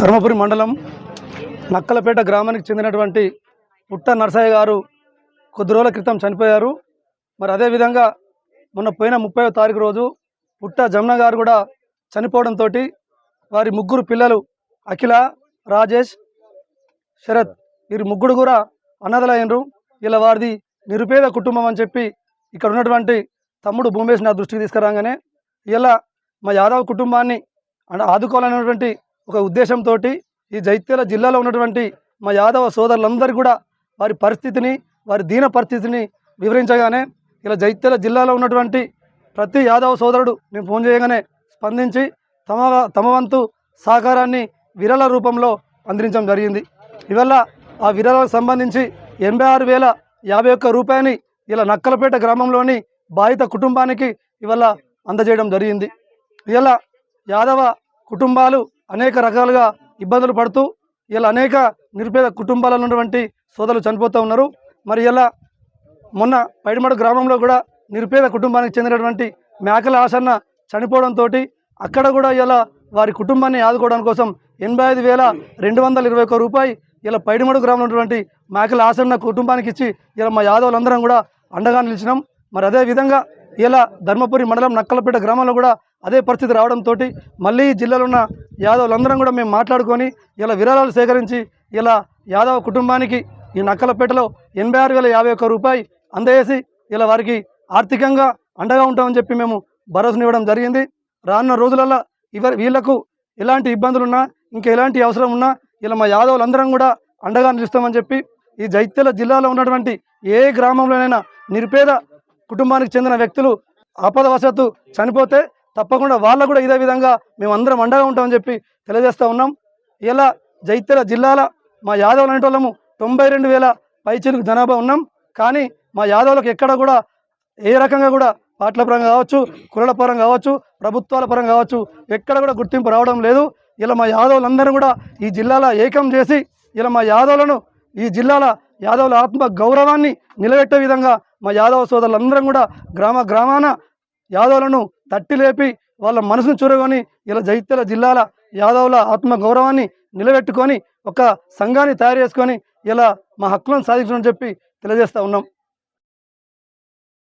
ధర్మపురి మండలం నక్కలపేట గ్రామానికి చెందినటువంటి పుట్ట నరసయ్య గారు కొద్ది రోజుల క్రితం చనిపోయారు. మరి అదేవిధంగా మొన్న పోయిన 30వ తారీఖు రోజు పుట్ట జమున గారు కూడా చనిపోవడంతో వారి ముగ్గురు పిల్లలు అఖిల, రాజేష్, శరత్ వీరి ముగ్గురు కూడా అనాథలైనరు. ఇలా వారిది నిరుపేద కుటుంబం అని చెప్పి ఇక్కడ ఉన్నటువంటి తమ్ముడు భూమేష్ నా దృష్టికి తీసుకురాగానే ఇలా మా యాదవ్ కుటుంబాన్ని ఆదుకోవాలనేటువంటి ఒక ఉద్దేశంతో ఈ జైత్యాల జిల్లాలో ఉన్నటువంటి మా యాదవ సోదరులందరికీ కూడా వారి పరిస్థితిని, వారి దీన పరిస్థితిని వివరించగానే ఇలా జైత్యాల జిల్లాలో ఉన్నటువంటి ప్రతి యాదవ సోదరుడు నేను ఫోన్ చేయగానే స్పందించి తమ వంతు సహకారాన్ని విరాళ రూపంలో అందించడం జరిగింది. ఇవల్ల ఆ విరాళాలకు సంబంధించి 86,051 రూపాయని ఇలా నక్కలపేట గ్రామంలోని బాధిత కుటుంబానికి ఇవాళ అందజేయడం జరిగింది. ఇలా యాదవ కుటుంబాలు అనేక రకాలుగా ఇబ్బందులు పడుతూ ఇలా అనేక నిరుపేద కుటుంబాలలో ఉన్నటువంటి సోదరులు చనిపోతూ ఉన్నారు. మరి ఇలా మొన్న పైడిమడు గ్రామంలో కూడా నిరుపేద కుటుంబానికి చెందినటువంటి మేకల ఆసన్న చనిపోవడంతో అక్కడ కూడా ఇలా వారి కుటుంబాన్ని ఆదుకోవడం కోసం 85,221 రూపాయి ఇలా పైడిమడు గ్రామంలో ఉన్నటువంటి మేకల ఆసన్న కుటుంబానికి ఇచ్చి ఇలా మా యాదవులందరం కూడా అండగా నిలిచినాం. మరి అదేవిధంగా ఇలా ధర్మపురి మండలం నక్కలపేట గ్రామంలో కూడా అదే పరిస్థితి రావడంతో మళ్ళీ జిల్లాలో ఉన్న యాదవులందరం కూడా మేము మాట్లాడుకొని ఇలా విరాళాలు సేకరించి ఇలా యాదవ కుటుంబానికి ఈ నక్కలపేటలో 86,051 రూపాయి అందజేసి ఇలా వారికి ఆర్థికంగా అండగా ఉంటామని చెప్పి మేము భరోసానివ్వడం జరిగింది. రానున్న రోజులలో వీళ్లకు ఎలాంటి ఇబ్బందులున్నా, ఇంకా ఎలాంటి అవసరం ఉన్నా ఇలా మా యాదవులందరం కూడా అండగా నిలుస్తామని చెప్పి ఈ జైత్యాల జిల్లాలో ఉన్నటువంటి ఏ గ్రామంలోనైనా నిరుపేద కుటుంబానికి చెందిన వ్యక్తులు ఆపదవశాత్తు చనిపోతే తప్పకుండా వాళ్ళకు కూడా ఇదే విధంగా మేము అందరం అండగా ఉంటామని చెప్పి తెలియజేస్తూ ఉన్నాం. ఇలా జైత్యాల జిల్లాల మా యాదవులు అనే వాళ్ళము 92,000 పైచిలకు జనాభా ఉన్నాం. కానీ మా యాదవులకు ఎక్కడ కూడా ఏ రకంగా కూడా పార్టీల పరంగా కావచ్చు, కులాల పరంగా కావచ్చు, ప్రభుత్వాల పరంగా కావచ్చు ఎక్కడ కూడా గుర్తింపు రావడం లేదు. ఇలా మా యాదవులందరూ కూడా ఈ జిల్లాలో ఏకం చేసి ఇలా మా యాదవులను ఈ జిల్లాల యాదవుల ఆత్మ గౌరవాన్ని నిలబెట్టే విధంగా మా యాదవ సోదరులందరం కూడా గ్రామాన యాదవులను తట్టి లేపి వాళ్ళ మనసును చూరగొని ఇలా జైత్యాల జిల్లాల యాదవుల ఆత్మ గౌరవాన్ని నిలబెట్టుకొని ఒక సంఘాన్ని తయారు చేసుకొని ఇలా మా హక్కులను సాధించమని చెప్పి తెలియజేస్తూ ఉన్నాం.